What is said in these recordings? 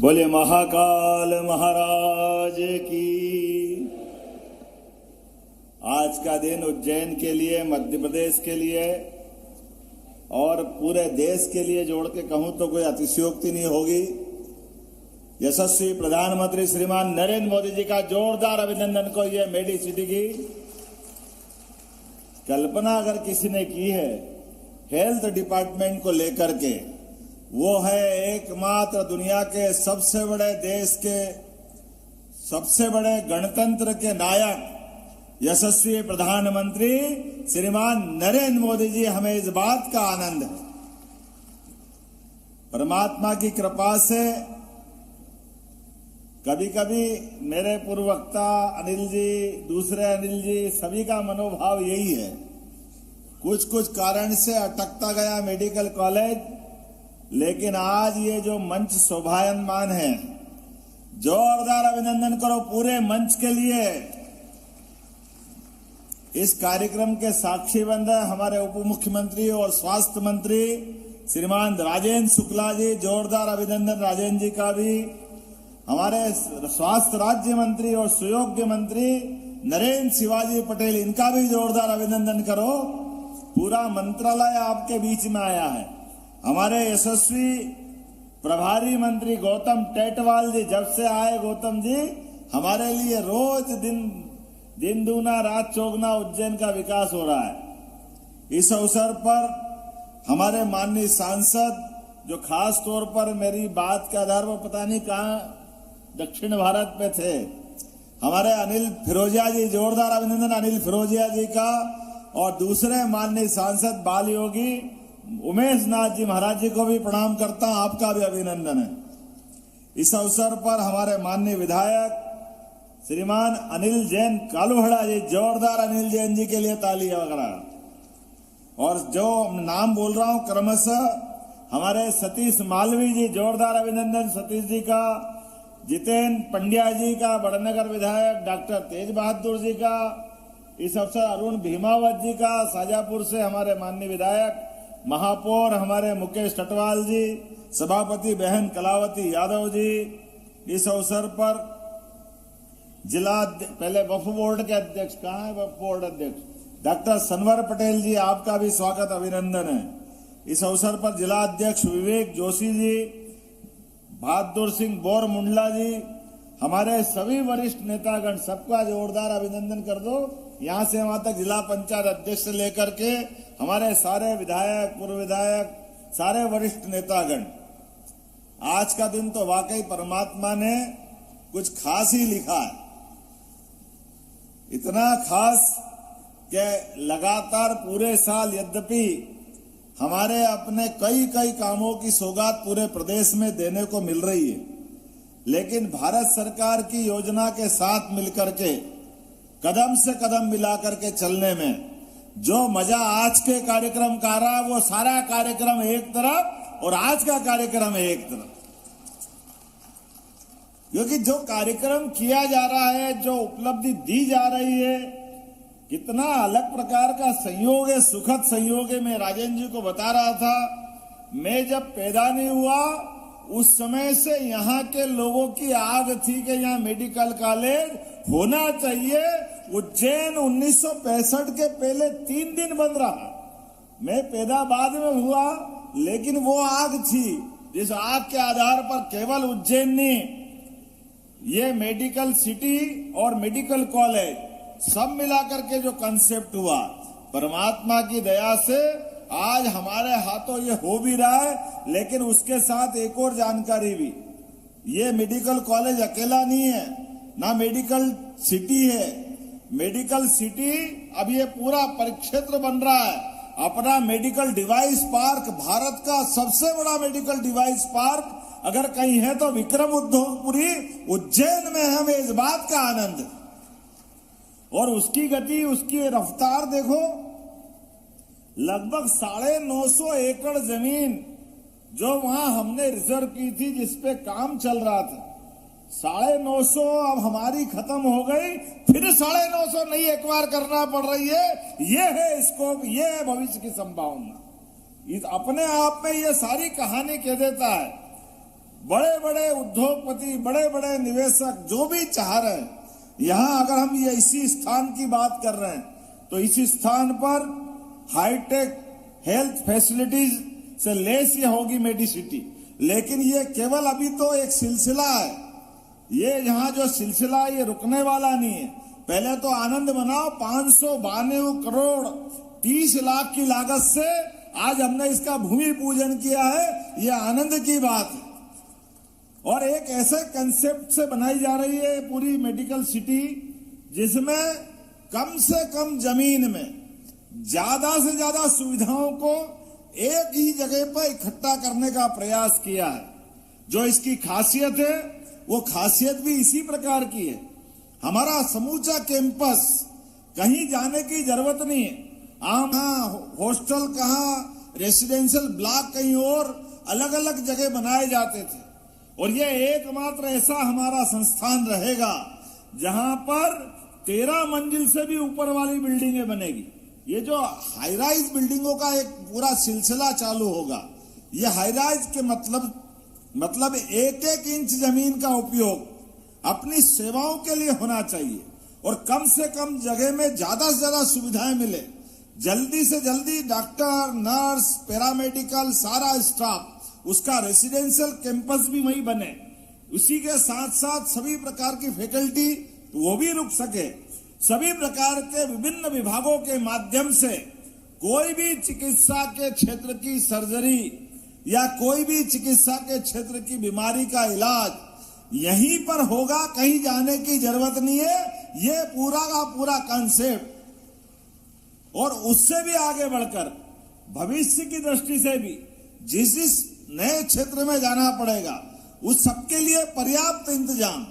बोले महाकाल महाराज की। आज का दिन उज्जैन के लिए, मध्य प्रदेश के लिए और पूरे देश के लिए जोड़ के कहूं तो कोई अतिशयोक्ति नहीं होगी। यशस्वी प्रधानमंत्री श्रीमान नरेंद्र मोदी जी का जोरदार अभिनंदन को ये मेडी सिटी की कल्पना अगर किसी ने की है हेल्थ डिपार्टमेंट को लेकर के, वो है एकमात्र दुनिया के सबसे बड़े देश के सबसे बड़े गणतंत्र के नायक यशस्वी प्रधानमंत्री श्रीमान नरेंद्र मोदी जी। हमें इस बात का आनंद है, परमात्मा की कृपा से। कभी कभी मेरे पूर्ववक्ता अनिल जी, दूसरे अनिल जी, सभी का मनोभाव यही है, कुछ कुछ कारण से अटकता गया मेडिकल कॉलेज, लेकिन आज ये जो मंच शोभायमान है, जोरदार अभिनंदन करो पूरे मंच के लिए। इस कार्यक्रम के साक्षी बन रहे हमारे उप मुख्यमंत्री और स्वास्थ्य मंत्री श्रीमान राजेंद्र शुक्ला जी, जोरदार अभिनंदन राजेंद्र जी का भी। हमारे स्वास्थ्य राज्य मंत्री और सुयोग्य मंत्री नरेंद्र शिवाजी पटेल, इनका भी जोरदार अभिनंदन करो। पूरा मंत्रालय आपके बीच में आया है। हमारे यशस्वी प्रभारी मंत्री गौतम टेटवाल जी, जब से आए गौतम जी, हमारे लिए रोज दिन दूना रात चौगुना उज्जैन का विकास हो रहा है। इस अवसर पर हमारे माननीय सांसद, जो खास तौर पर मेरी बात के आधार पर पता नहीं कहां दक्षिण भारत में थे, हमारे अनिल फिरोजिया जी, जोरदार अभिनंदन अनिल फिरोजिया जी का। और दूसरे माननीय सांसद बाल योगी उमेश नाथ जी महाराज जी को भी प्रणाम करता हूं, आपका भी अभिनंदन है। इस अवसर पर हमारे माननीय विधायक श्रीमान अनिल जैन कालूहड़ा जी, जोरदार अनिल जैन जी के लिए ताली वगैरह। और जो नाम बोल रहा हूं क्रमशः, हमारे सतीश मालवी जी, जोरदार अभिनंदन सतीश जी का। जितेंद्र पंड्या जी का, बड़नगर विधायक, डॉक्टर तेज बहादुर जी का। इस अवसर अरुण भीमावत जी का, शाजापुर से हमारे माननीय विधायक, महापौर हमारे मुकेश टटवाल जी, सभापति बहन कलावती यादव जी। इस अवसर पर जिला पहले वक्फ बोर्ड के अध्यक्ष, कहाँ है वक्फ बोर्ड अध्यक्ष, डॉक्टर सनवर पटेल जी, आपका भी स्वागत अभिनंदन है। इस अवसर पर जिला अध्यक्ष विवेक जोशी जी, बहादुर सिंह बोर मुंडला जी, हमारे सभी वरिष्ठ नेतागण, सबका जोरदार अभिनंदन कर दो। यहां से वहां तक जिला पंचायत अध्यक्ष से लेकर के हमारे सारे विधायक, पूर्व विधायक, सारे वरिष्ठ नेतागण। आज का दिन तो वाकई परमात्मा ने कुछ खास ही लिखा है, इतना खास कि लगातार पूरे साल, यद्यपि हमारे अपने कई कामों की सौगात पूरे प्रदेश में देने को मिल रही है, लेकिन भारत सरकार की योजना के साथ मिलकर के कदम से कदम मिलाकर के चलने में जो मजा आज के कार्यक्रम का आ रहा है, वो सारा कार्यक्रम एक तरफ और आज का कार्यक्रम एक तरफ। क्योंकि जो कार्यक्रम किया जा रहा है, जो उपलब्धि दी जा रही है, कितना अलग प्रकार का संयोग है, सुखद संयोग है। मैं राजेंद्र जी को बता रहा था, मैं जब पैदा नहीं हुआ उस समय से यहाँ के लोगों की आग थी कि यहाँ मेडिकल कॉलेज होना चाहिए। उज्जैन 1965 के पहले 3 दिन बन रहा। मैं पैदा बाद में हुआ, लेकिन वो आग थी, जिस आग के आधार पर केवल उज्जैन नहीं, ये मेडिकल सिटी और मेडिकल कॉलेज सब मिलाकर के जो कंसेप्ट हुआ, परमात्मा की दया से आज हमारे हाथों ये हो भी रहा है। लेकिन उसके साथ एक और जानकारी भी, ये मेडिकल कॉलेज अकेला नहीं है, ना मेडिकल सिटी है। मेडिकल सिटी अब ये पूरा परिक्षेत्र बन रहा है। अपना मेडिकल डिवाइस पार्क, भारत का सबसे बड़ा मेडिकल डिवाइस पार्क अगर कहीं है तो विक्रम उद्योगपुरी उज्जैन में है। हमें इस बात का आनंद है। और उसकी गति, उसकी रफ्तार देखो, लगभग 950 एकड़ जमीन जो वहां हमने रिजर्व की थी, जिसपे काम चल रहा था, 950 अब हमारी खत्म हो गई, फिर 950 नई एक्वायर करना पड़ रही है। ये है स्कोप, ये है भविष्य की संभावना। इस अपने आप में ये सारी कहानी कह देता है। बड़े बड़े उद्योगपति, बड़े बड़े निवेशक जो भी चाह रहे हैं, यहाँ अगर हम ये इसी स्थान की बात कर रहे हैं तो इस स्थान पर हाईटेक हेल्थ फैसिलिटीज से लेस ये होगी मेडिसिटी। लेकिन ये केवल अभी तो एक सिलसिला है, ये यहाँ जो सिलसिला है ये रुकने वाला नहीं है। पहले तो आनंद मनाओ, 592 करोड़ 30 लाख की लागत से आज हमने इसका भूमि पूजन किया है, ये आनंद की बात है। और एक ऐसे कंसेप्ट से बनाई जा रही है पूरी मेडिकल सिटी जिसमें कम से कम जमीन में ज्यादा से ज्यादा सुविधाओं को एक ही जगह पर इकट्ठा करने का प्रयास किया है। जो इसकी खासियत है वो खासियत भी इसी प्रकार की है। हमारा समूचा कैंपस, कहीं जाने की जरूरत नहीं है। कहाँ हॉस्टल, कहाँ रेसिडेंशियल ब्लॉक, कहीं और अलग अलग जगह बनाए जाते थे। और ये एकमात्र ऐसा हमारा संस्थान रहेगा जहां पर 13 मंजिल से भी ऊपर वाली बिल्डिंगें बनेगी। ये जो हाई राइज बिल्डिंगों का एक पूरा सिलसिला चालू होगा, ये हाई राइज के मतलब एक एक इंच जमीन का उपयोग अपनी सेवाओं के लिए होना चाहिए और कम से कम जगह में ज्यादा से ज्यादा सुविधाएं मिले। जल्दी से जल्दी डॉक्टर, नर्स, पैरामेडिकल सारा स्टाफ, उसका रेसिडेंशियल कैंपस भी वही बने। उसी के साथ साथ सभी प्रकार की फैकल्टी वो भी रुक सके। सभी प्रकार के विभिन्न विभागों के माध्यम से कोई भी चिकित्सा के क्षेत्र की सर्जरी या कोई भी चिकित्सा के क्षेत्र की बीमारी का इलाज यहीं पर होगा, कहीं जाने की जरूरत नहीं है। ये पूरा का पूरा कॉन्सेप्ट, और उससे भी आगे बढ़कर भविष्य की दृष्टि से भी जिस नए क्षेत्र में जाना पड़ेगा उस सबके लिए पर्याप्त इंतजाम।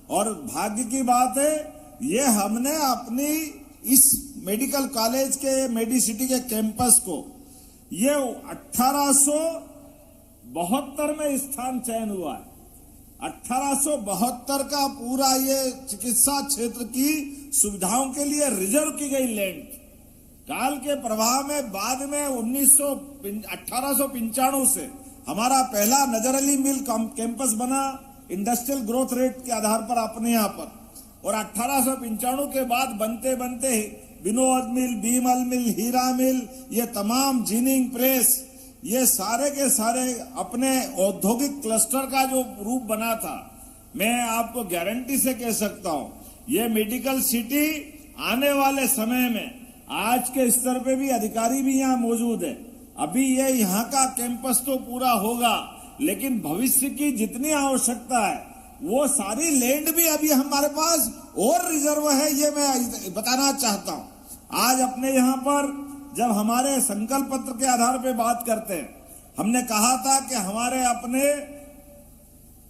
और भाग्य की बात है ये हमने अपनी इस मेडिकल कॉलेज के मेडिसिटी के कैंपस को ये 1872 में स्थान चयन हुआ है। 1872 का पूरा ये चिकित्सा क्षेत्र की सुविधाओं के लिए रिजर्व की गई लैंड काल के प्रवाह में बाद में 1895 से हमारा पहला नजर अली मिल कैंपस बना इंडस्ट्रियल ग्रोथ रेट के आधार पर अपने यहाँ पर, और 1895 के बाद बनते बनते विनोद मिल, बीमल मिल, हीरा मिल, ये तमाम जिनिंग प्रेस, ये सारे के सारे अपने औद्योगिक क्लस्टर का जो रूप बना था, मैं आपको गारंटी से कह सकता हूं ये मेडिकल सिटी आने वाले समय में आज के स्तर पे भी अधिकारी भी यहाँ मौजूद है। अभी ये यहाँ का कैंपस तो पूरा होगा, लेकिन भविष्य की जितनी आवश्यकता है वो सारी लैंड भी अभी हमारे पास और रिजर्व है, ये मैं बताना चाहता हूँ। आज अपने यहाँ पर जब हमारे संकल्प पत्र के आधार पे बात करते हैं, हमने कहा था कि हमारे अपने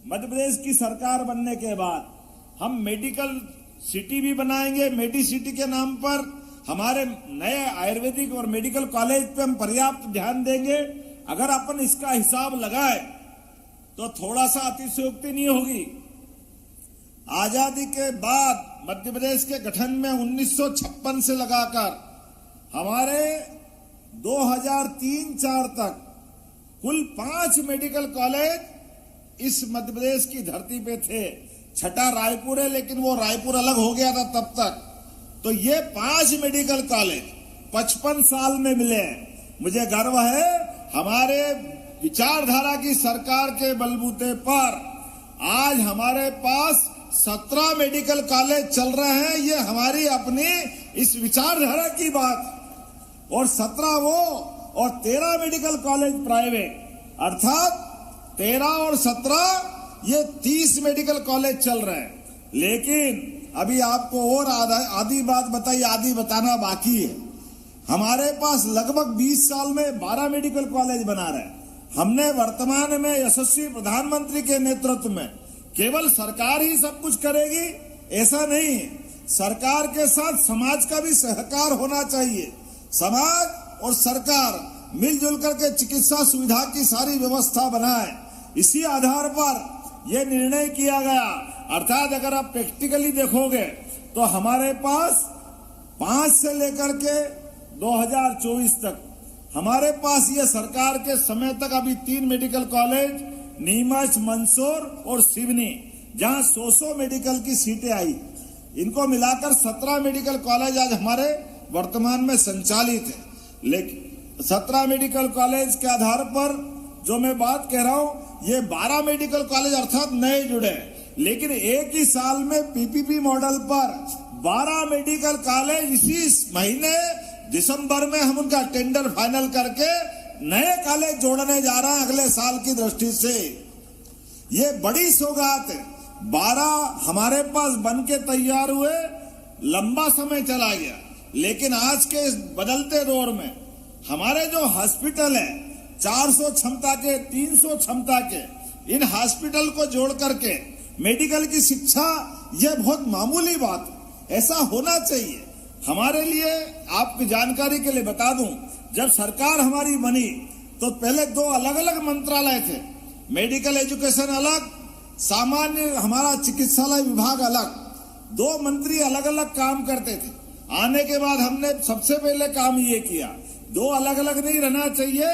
मध्य प्रदेश की सरकार बनने के बाद हम मेडिकल सिटी भी बनाएंगे। मेडिसिटी के नाम पर हमारे नए आयुर्वेदिक और मेडिकल कॉलेज पे हम पर्याप्त ध्यान देंगे। अगर अपन इसका हिसाब लगाए तो थोड़ा सा अतिशयोक्ति नहीं होगी। आजादी के बाद मध्य प्रदेश के गठन में 1956 से लगाकर हमारे 2003-04 तक कुल 5 मेडिकल कॉलेज इस मध्य प्रदेश की धरती पे थे। छठा रायपुर है, लेकिन वो रायपुर अलग हो गया था तब तक। तो ये 5 मेडिकल कॉलेज 55 साल में मिले हैं। मुझे गर्व है हमारे विचारधारा की सरकार के बलबूते पर आज हमारे पास 17 मेडिकल कॉलेज चल रहे हैं। ये हमारी अपनी इस विचारधारा की बात, और 17 वो और 13 मेडिकल कॉलेज प्राइवेट, अर्थात 13 और 17 ये 30 मेडिकल कॉलेज चल रहे हैं। लेकिन अभी आपको और आधी बात बताई, आधी बताना बाकी है। हमारे पास लगभग 20 साल में 12 मेडिकल कॉलेज बना रहे हैं। हमने वर्तमान में यशस्वी प्रधानमंत्री के नेतृत्व में केवल सरकार ही सब कुछ करेगी ऐसा नहीं है, सरकार के साथ समाज का भी सहकार होना चाहिए। समाज और सरकार मिलजुल करके चिकित्सा सुविधा की सारी व्यवस्था बनाए। इसी आधार पर यह निर्णय किया गया। अर्थात अगर आप प्रैक्टिकली देखोगे तो हमारे पास 5 से लेकर के 2024 तक हमारे पास ये सरकार के समय तक अभी 3 मेडिकल कॉलेज नीमच, मंदसौर और सिवनी, जहां 100 मेडिकल की सीटें आई। इनको मिलाकर 17 मेडिकल कॉलेज आज हमारे वर्तमान में संचालित है। लेकिन 17 मेडिकल कॉलेज के आधार पर जो मैं बात कह रहा हूं, ये 12 मेडिकल कॉलेज अर्थात नए जुड़े, लेकिन एक ही साल में पीपीपी मॉडल पर 12 मेडिकल कॉलेज इसी महीने दिसंबर में हम उनका टेंडर फाइनल करके नए कॉलेज जोड़ने जा रहे हैं अगले साल की दृष्टि से। ये बड़ी सौगात है। 12 हमारे पास बन के तैयार हुए, लंबा समय चला गया, लेकिन आज के इस बदलते दौर में हमारे जो हॉस्पिटल है 400 क्षमता के, 300 क्षमता के, इन हॉस्पिटल को जोड़ करके मेडिकल की शिक्षा, यह बहुत मामूली बात है, ऐसा होना चाहिए। हमारे लिए आपकी जानकारी के लिए बता दूं, जब सरकार हमारी बनी तो पहले 2 अलग अलग मंत्रालय थे, मेडिकल एजुकेशन अलग, सामान्य हमारा चिकित्सालय विभाग अलग, 2 मंत्री अलग अलग काम करते थे। आने के बाद हमने सबसे पहले काम ये किया, 2 अलग अलग नहीं रहना चाहिए,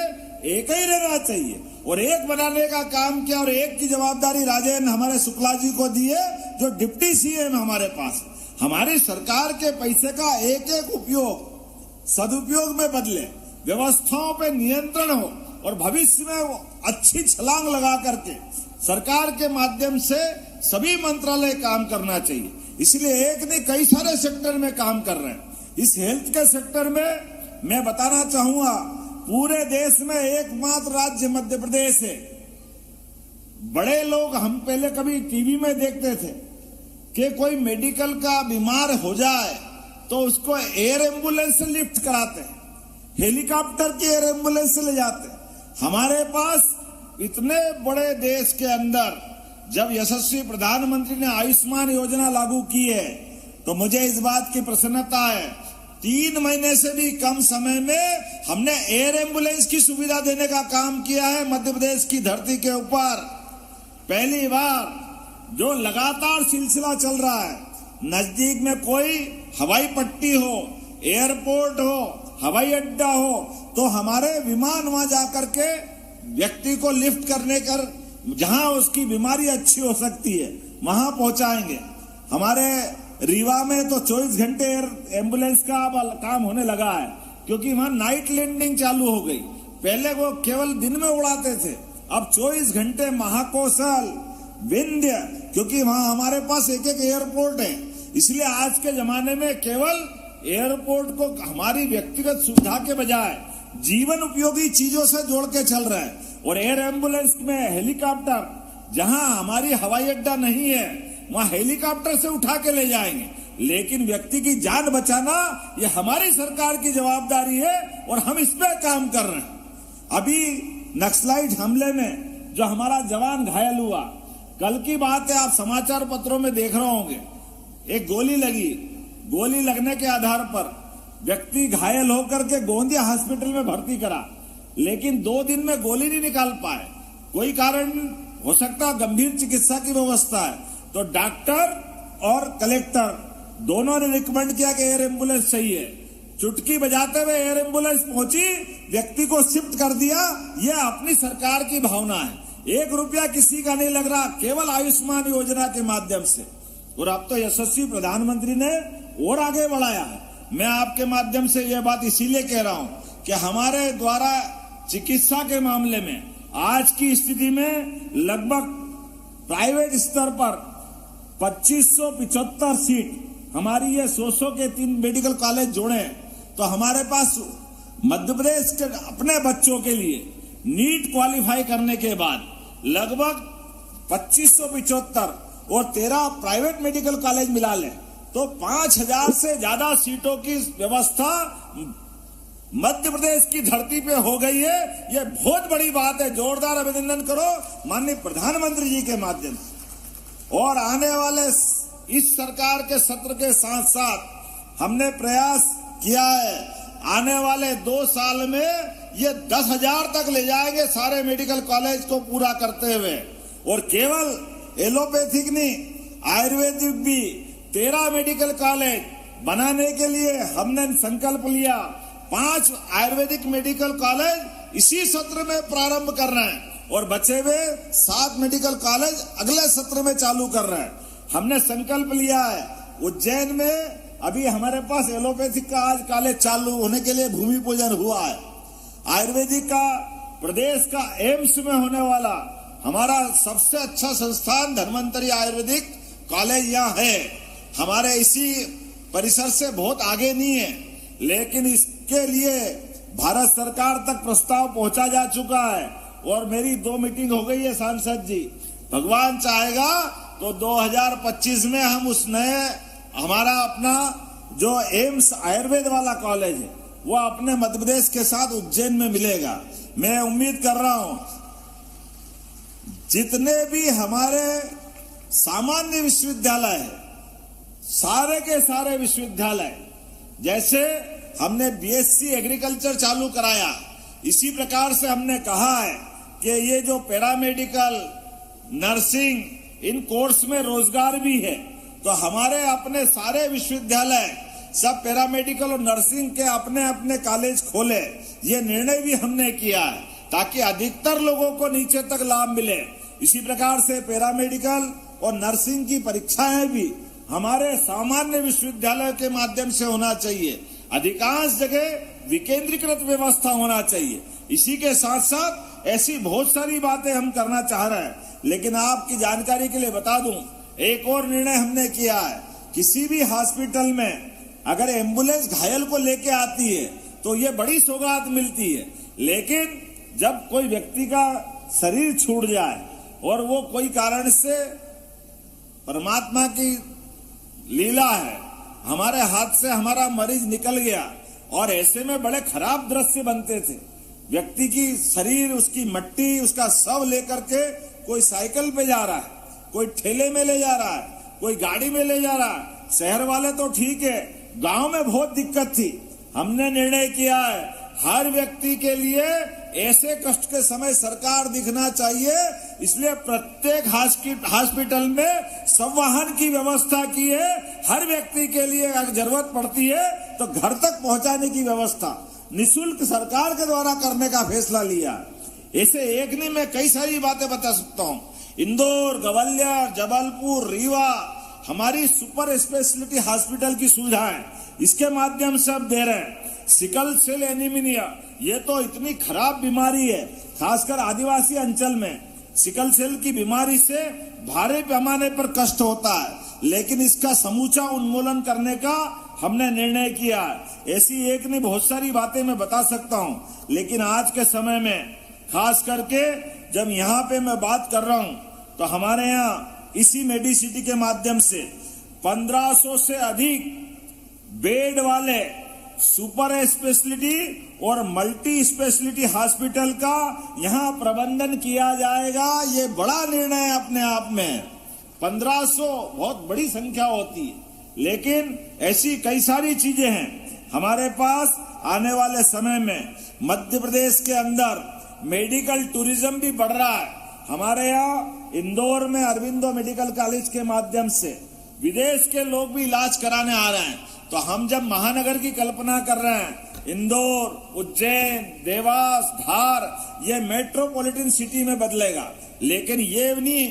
एक ही रहना चाहिए, और एक बनाने का काम किया। और एक की जवाबदारी राजेंद्र हमारे शुक्ला जी को दी है, जो डिप्टी सीएम हमारे पास। हमारी सरकार के पैसे का एक एक उपयोग सदुपयोग में बदले, व्यवस्थाओं पे नियंत्रण हो और भविष्य में वो अच्छी छलांग लगा करके सरकार के माध्यम से सभी मंत्रालय काम करना चाहिए। इसलिए एक नहीं, कई सारे सेक्टर में काम कर रहे हैं। इस हेल्थ के सेक्टर में मैं बताना चाहूंगा, पूरे देश में एकमात्र राज्य मध्य प्रदेश है। बड़े लोग, हम पहले कभी टीवी में देखते थे कि कोई मेडिकल का बीमार हो जाए तो उसको एयर एम्बुलेंस से लिफ्ट कराते हैं, हेलीकॉप्टर की एयर एम्बुलेंस से ले जाते हैं। हमारे पास इतने बड़े देश के अंदर जब यशस्वी प्रधानमंत्री ने आयुष्मान योजना लागू की है, तो मुझे इस बात की प्रसन्नता है, 3 महीने से भी कम समय में हमने एयर एम्बुलेंस की सुविधा देने का काम किया है मध्य प्रदेश की धरती के ऊपर। पहली बार जो लगातार सिलसिला चल रहा है, नजदीक में कोई हवाई पट्टी हो, एयरपोर्ट हो, हवाई अड्डा हो, तो हमारे विमान वहां जाकर के व्यक्ति को लिफ्ट करने कर जहां उसकी बीमारी अच्छी हो सकती है वहां पहुंचाएंगे। हमारे रीवा में तो 24 घंटे एयर एम्बुलेंस का अब काम होने लगा है, क्योंकि वहां नाइट लैंडिंग चालू हो गई। पहले वो केवल दिन में उड़ाते थे, अब 24 घंटे महाकौशल, विंध्य, क्योंकि वहां हमारे पास एक एक एयरपोर्ट है। इसलिए आज के जमाने में केवल एयरपोर्ट को हमारी व्यक्तिगत सुविधा के बजाय जीवन उपयोगी चीजों से जोड़ के चल रहा है। और एयर एम्बुलेंस में हेलीकॉप्टर, जहां हमारी हवाई अड्डा नहीं है वहां हेलीकॉप्टर से उठा के ले जाएंगे, लेकिन व्यक्ति की जान बचाना ये हमारी सरकार की जवाबदारी है और हम इस पे काम कर रहे हैं। अभी नक्सलाइट हमले में जो हमारा जवान घायल हुआ, कल की बात है, आप समाचार पत्रों में देख रहे होंगे, एक गोली लगी, गोली लगने के आधार पर व्यक्ति घायल होकर के गोंदिया हॉस्पिटल में भर्ती करा, लेकिन 2 दिन में गोली नहीं निकाल पाए। कोई कारण हो सकता, गंभीर चिकित्सा की व्यवस्था है, तो डॉक्टर और कलेक्टर दोनों ने रिकमेंड किया कि एयर एम्बुलेंस चाहिए। चुटकी बजाते हुए एयर एम्बुलेंस पहुंची, व्यक्ति को शिफ्ट कर दिया। यह अपनी सरकार की भावना है, 1 रुपया किसी का नहीं लग रहा, केवल आयुष्मान योजना के माध्यम से। और अब तो यशस्वी प्रधानमंत्री ने और आगे बढ़ाया है। मैं आपके माध्यम से यह बात इसीलिए कह रहा हूं कि हमारे द्वारा चिकित्सा के मामले में आज की स्थिति में लगभग प्राइवेट स्तर पर 2575 सीट, हमारी ये 100 के 3 मेडिकल कॉलेज जोड़े हैं, तो हमारे पास मध्य प्रदेश के अपने बच्चों के लिए नीट क्वालिफाई करने के बाद लगभग 2575 और 13 प्राइवेट मेडिकल कॉलेज मिला लें तो 5000 से ज्यादा सीटों की व्यवस्था मध्य प्रदेश की धरती पे हो गई है। ये बहुत बड़ी बात है, जोरदार अभिनंदन करो माननीय प्रधानमंत्री जी के माध्यम से। और आने वाले इस सरकार के सत्र के साथ साथ हमने प्रयास किया है, आने वाले 2 साल में ये 10,000 तक ले जाएंगे सारे मेडिकल कॉलेज को पूरा करते हुए। और केवल एलोपैथिक नहीं, आयुर्वेदिक भी 13 मेडिकल कॉलेज बनाने के लिए हमने संकल्प लिया। 5 आयुर्वेदिक मेडिकल कॉलेज इसी सत्र में प्रारंभ कर रहे हैं और बचे हुए 7 मेडिकल कॉलेज अगले सत्र में चालू कर रहे हैं। हमने संकल्प लिया है, उज्जैन में अभी हमारे पास एलोपैथिक का आज कॉलेज चालू होने के लिए भूमि पूजन हुआ है। आयुर्वेदिक का प्रदेश का एम्स में होने वाला हमारा सबसे अच्छा संस्थान धन्वंतरी आयुर्वेदिक कॉलेज यहाँ है। हमारे इसी परिसर से बहुत आगे नहीं है, लेकिन इसके लिए भारत सरकार तक प्रस्ताव पहुंचा जा चुका है और मेरी 2 मीटिंग हो गई है सांसद जी। भगवान चाहेगा तो 2025 में हम उस नए हमारा अपना जो एम्स आयुर्वेद वाला कॉलेज है वो अपने मध्य प्रदेश के साथ उज्जैन में मिलेगा। मैं उम्मीद कर रहा हूं जितने भी हमारे सामान्य विश्वविद्यालय है, सारे के सारे विश्वविद्यालय, जैसे हमने बीएससी एग्रीकल्चर चालू कराया, इसी प्रकार से हमने कहा है कि ये जो पैरामेडिकल, नर्सिंग, इन कोर्स में रोजगार भी है, तो हमारे अपने सारे विश्वविद्यालय सब पैरामेडिकल और नर्सिंग के अपने अपने कॉलेज खोले। ये निर्णय भी हमने किया है ताकि अधिकतर लोगों को नीचे तक लाभ मिले। इसी प्रकार से पैरामेडिकल और नर्सिंग की परीक्षाएं भी हमारे सामान्य विश्वविद्यालय के माध्यम से होना चाहिए। अधिकांश जगह विकेंद्रीकृत व्यवस्था होना चाहिए। इसी के साथ साथ ऐसी बहुत सारी बातें हम करना चाह रहे हैं, लेकिन आपकी जानकारी के लिए बता दूं, एक और निर्णय हमने किया है। किसी भी हॉस्पिटल में अगर एम्बुलेंस घायल को लेके आती है तो ये बड़ी सौगात मिलती है, लेकिन जब कोई व्यक्ति का शरीर छूट जाए और वो कोई कारण से, परमात्मा की लीला है, हमारे हाथ से हमारा मरीज निकल गया और ऐसे में बड़े खराब दृश्य बनते थे। व्यक्ति की शरीर, उसकी मट्टी, उसका शव लेकर के कोई साइकिल पे जा रहा है, कोई ठेले में ले जा रहा है, कोई गाड़ी में ले जा रहा है। शहर वाले तो ठीक है, गांव में बहुत दिक्कत थी। हमने निर्णय किया है हर व्यक्ति के लिए ऐसे कष्ट के समय सरकार दिखना चाहिए, इसलिए प्रत्येक हॉस्पिटल में संवाहन की व्यवस्था की है। हर व्यक्ति के लिए अगर जरूरत पड़ती है तो घर तक पहुंचाने की व्यवस्था निःशुल्क सरकार के द्वारा करने का फैसला लिया। ऐसे एक नहीं, मैं कई सारी बातें बता सकता हूँ। इंदौर, ग्वालियर, जबलपुर, रीवा, हमारी सुपर स्पेशलिटी हॉस्पिटल की सुविधाएं इसके माध्यम से अब दे रहे हैं। सिकल सेल एनीमिया, ये तो इतनी खराब बीमारी है, खासकर आदिवासी अंचल में सिकल सेल की बीमारी से भारी पैमाने पर कष्ट होता है, लेकिन इसका समूचा उन्मूलन करने का हमने निर्णय किया है। ऐसी एक नहीं, बहुत सारी बातें मैं बता सकता हूं, लेकिन आज के समय में खास करके जब यहाँ पे मैं बात कर रहा हूं तो हमारे यहाँ इसी मेडिसिटी के माध्यम से 1500 से अधिक बेड वाले सुपर स्पेशलिटी और मल्टी स्पेशलिटी हॉस्पिटल का यहाँ प्रबंधन किया जाएगा। ये बड़ा निर्णय है अपने आप में। 1500 बहुत बड़ी संख्या होती है, लेकिन ऐसी कई सारी चीजें हैं हमारे पास। आने वाले समय में मध्य प्रदेश के अंदर मेडिकल टूरिज्म भी बढ़ रहा है। हमारे यहाँ इंदौर में अरविंदो मेडिकल कॉलेज के माध्यम से विदेश के लोग भी इलाज कराने आ रहे हैं। तो हम जब महानगर की कल्पना कर रहे हैं, इंदौर, उज्जैन, देवास, धार, ये मेट्रोपॉलिटन सिटी में बदलेगा, लेकिन ये नहीं,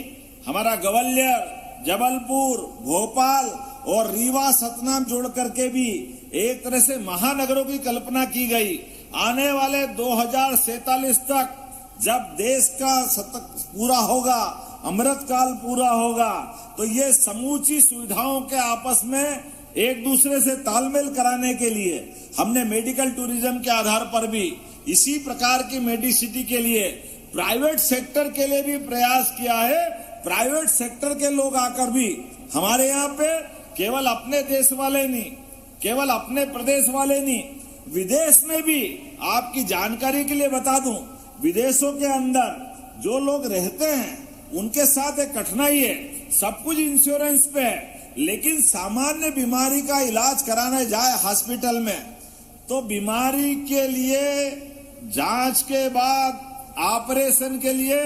हमारा ग्वालियर, जबलपुर, भोपाल और रीवा, सतनाम जोड़ करके भी एक तरह से महानगरों की कल्पना की गई। आने वाले 2047 तक जब देश का शतक पूरा होगा, अमृत काल पूरा होगा, तो ये समूची सुविधाओं के आपस में एक दूसरे से तालमेल कराने के लिए हमने मेडिकल टूरिज्म के आधार पर भी इसी प्रकार की मेडिसिटी के लिए प्राइवेट सेक्टर के लिए भी प्रयास किया है। प्राइवेट सेक्टर के लोग आकर भी हमारे यहाँ पे केवल अपने देश वाले नहीं, केवल अपने प्रदेश वाले नहीं, विदेश में भी, आपकी जानकारी के लिए बता दूं, विदेशों के अंदर जो लोग रहते हैं उनके साथ एक कठिनाई है, सब कुछ इंश्योरेंस पे है, लेकिन सामान्य बीमारी का इलाज कराने जाए हॉस्पिटल में तो बीमारी के लिए जांच के बाद ऑपरेशन के लिए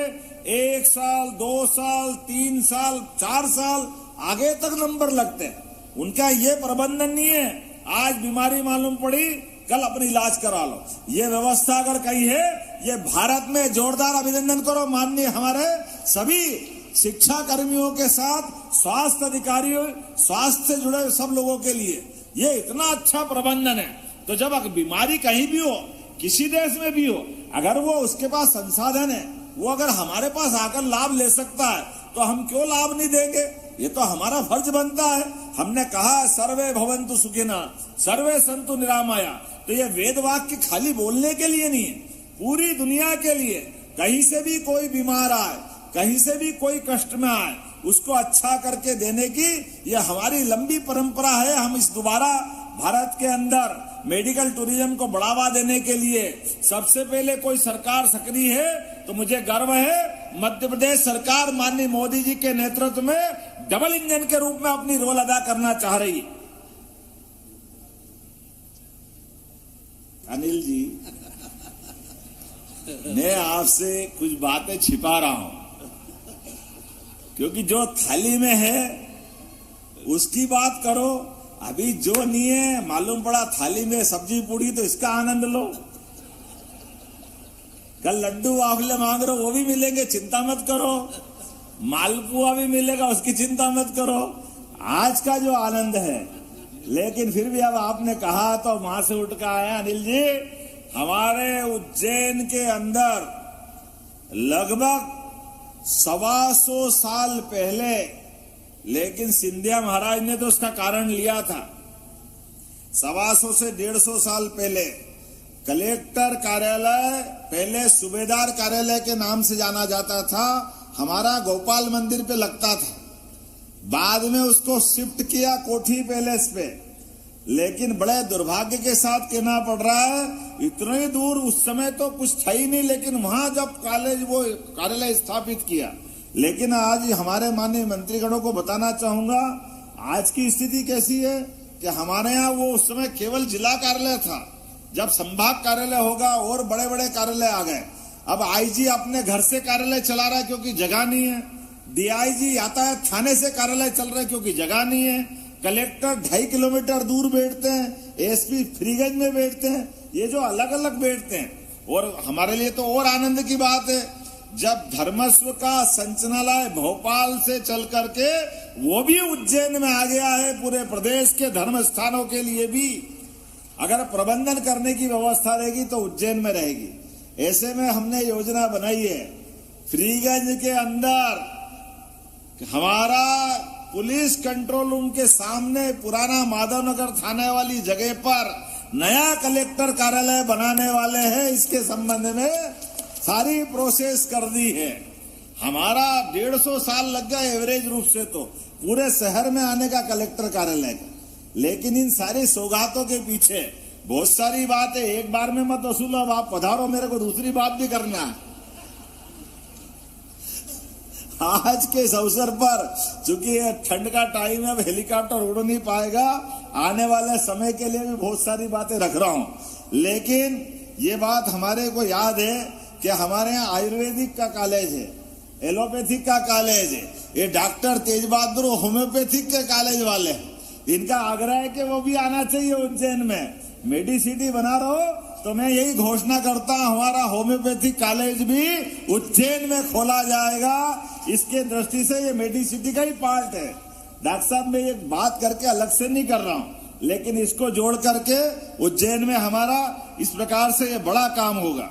1 साल, 2 साल, 3 साल, 4 साल आगे तक नंबर लगते हैं। उनका ये प्रबंधन नहीं है। आज बीमारी मालूम पड़ी कल अपनी इलाज करा लो। ये व्यवस्था अगर कहीं है, ये भारत में जोरदार अभिनंदन करो माननीय हमारे सभी शिक्षा कर्मियों के साथ स्वास्थ्य अधिकारियों, स्वास्थ्य से जुड़े सब लोगों के लिए ये इतना अच्छा प्रबंधन है। तो जब बीमारी कहीं भी हो, किसी देश में भी हो, अगर वो उसके पास संसाधन है, वो अगर हमारे पास आकर लाभ ले सकता है, तो हम क्यों लाभ नहीं देंगे? ये तो हमारा फर्ज बनता है। हमने कहा सर्वे भवन्तु सुखिनः सर्वे सन्तु निरामया। तो ये वेद वाक्य खाली बोलने के लिए नहीं है, पूरी दुनिया के लिए। कहीं से भी कोई बीमार आए, कहीं से भी कोई कष्ट में आए, उसको अच्छा करके देने की ये हमारी लंबी परंपरा है। हम इस दोबारा भारत के अंदर मेडिकल टूरिज्म को बढ़ावा देने के लिए सबसे पहले कोई सरकार सक्रिय है तो मुझे गर्व है। मध्य प्रदेश सरकार माननीय मोदी जी के नेतृत्व में डबल इंजन के रूप में अपनी रोल अदा करना चाह रही है। अनिल जी, मैं आपसे कुछ बातें छिपा रहा हूं, क्योंकि जो थाली में है उसकी बात करो। अभी जो नहीं है, मालूम पड़ा थाली में सब्जी पूड़ी, तो इसका आनंद लो। कल लड्डू वाफले मांग रहे हो, वो भी मिलेंगे, चिंता मत करो। मालपुआ भी मिलेगा, उसकी चिंता मत करो। आज का जो आनंद है, लेकिन फिर भी अब आपने कहा तो वहां से उठ कर आया अनिल जी। हमारे उज्जैन के अंदर लगभग 125 साल पहले, लेकिन सिंधिया महाराज ने तो उसका कारण लिया था। 125 से 150 साल पहले कलेक्टर कार्यालय, पहले सूबेदार कार्यालय के नाम से जाना जाता था, हमारा गोपाल मंदिर पे लगता था। बाद में उसको शिफ्ट किया कोठी पैलेस पे, लेकिन बड़े दुर्भाग्य के साथ कहना पड़ रहा है, इतने दूर उस समय तो कुछ था ही नहीं, लेकिन वहां जब वो कार्यालय स्थापित किया। लेकिन आज हमारे माननीय मंत्रीगणों को बताना चाहूंगा, आज की स्थिति कैसी है कि हमारे यहाँ वो उस समय केवल जिला कार्यालय था। जब संभाग कार्यालय होगा और बड़े बड़े कार्यालय आ गए। अब आईजी अपने घर से कार्यालय चला रहा है क्योंकि जगह नहीं है। डीआईजी यातायात थाने से कार्यालय चल रहा है क्योंकि जगह नहीं है। कलेक्टर 2.5 किलोमीटर दूर बैठते हैं, एसपी फ्रीगंज में बैठते हैं। ये जो अलग अलग बैठते हैं, और हमारे लिए तो और आनंद की बात है, जब धर्मस्व का संचालनालय भोपाल से चल करके वो भी उज्जैन में आ गया है। पूरे प्रदेश के धर्म स्थानों के लिए भी अगर प्रबंधन करने की व्यवस्था रहेगी तो उज्जैन में रहेगी। ऐसे में हमने योजना बनाई है, फ्रीगंज के अंदर हमारा पुलिस कंट्रोल रूम के सामने पुराना माधवनगर थाने वाली जगह पर नया कलेक्टर कार्यालय बनाने वाले हैं। इसके संबंध में सारी प्रोसेस कर दी है। हमारा 150 साल लग गया एवरेज रूप से तो पूरे शहर में आने का कलेक्टर कार्यालय का। लेकिन इन सारी सौगातों के पीछे बहुत सारी बात है। एक बार में मत वसूलो, अब आप पधारो, मेरे को दूसरी बात भी करना है। आज के इस अवसर पर, चूंकि ठंड का टाइम है, अब हेलीकॉप्टर उड़ नहीं पाएगा, आने वाले समय के लिए भी बहुत सारी बातें रख रहा हूं। लेकिन ये बात हमारे को याद है कि हमारे यहाँ आयुर्वेदिक का कॉलेज है, एलोपैथिक का कॉलेज है, ये डॉक्टर तेज बहादुर होम्योपैथिक के कॉलेज वाले हैं। इनका आग्रह है कि वो भी आना चाहिए उज्जैन में। मेडिसिटी बना रहो तो मैं यही घोषणा करता हूं, हमारा होम्योपैथिक कॉलेज भी उज्जैन में खोला जाएगा। इसके दृष्टि से ये मेडिसिटी का ही पार्ट है। डॉक्टर साहब, मैं एक बात करके अलग से नहीं कर रहा हूं, लेकिन इसको जोड़ करके उज्जैन में हमारा इस प्रकार से ये बड़ा काम होगा।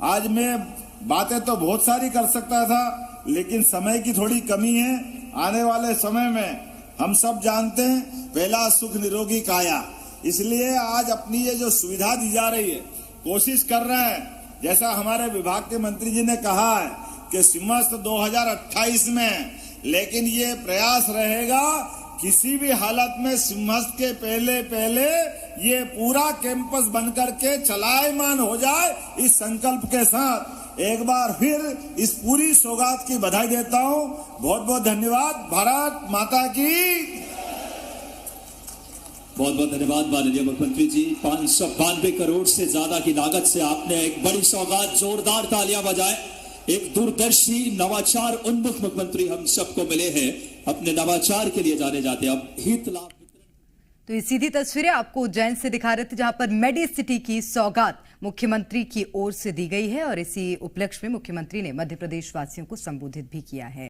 आज मैं बातें तो बहुत सारी कर सकता था, लेकिन समय की थोड़ी कमी है। आने वाले समय में हम सब जानते हैं, पहला सुख निरोगी काया, इसलिए आज अपनी ये जो सुविधा दी जा रही है, कोशिश कर रहे हैं। जैसा हमारे विभाग के मंत्री जी ने कहा है कि सिमस्त 2028 में, लेकिन ये प्रयास रहेगा किसी भी हालत में सिमस्त के पहले ये पूरा कैंपस बनकर के चलायमान हो जाए। इस संकल्प के साथ एक बार फिर इस पूरी सौगात की बधाई देता हूं। बहुत बहुत धन्यवाद। भारत माता की। बहुत बहुत धन्यवाद माननीय मुख्यमंत्री जी। 592 करोड़ से ज्यादा की लागत से आपने एक बड़ी सौगात, जोरदार तालियां बजाए। एक दूरदर्शी नवाचार उन्मुख मुख्यमंत्री हम सबको मिले हैं, अपने नवाचार के लिए जाने जाते हैं। अब हित लाभ तो ये सीधी तस्वीरें आपको उज्जैन से दिखा रहे थे, जहां पर मेडी सिटी की सौगात मुख्यमंत्री की ओर से दी गई है और इसी उपलक्ष्य में मुख्यमंत्री ने मध्य प्रदेश वासियों को संबोधित भी किया है।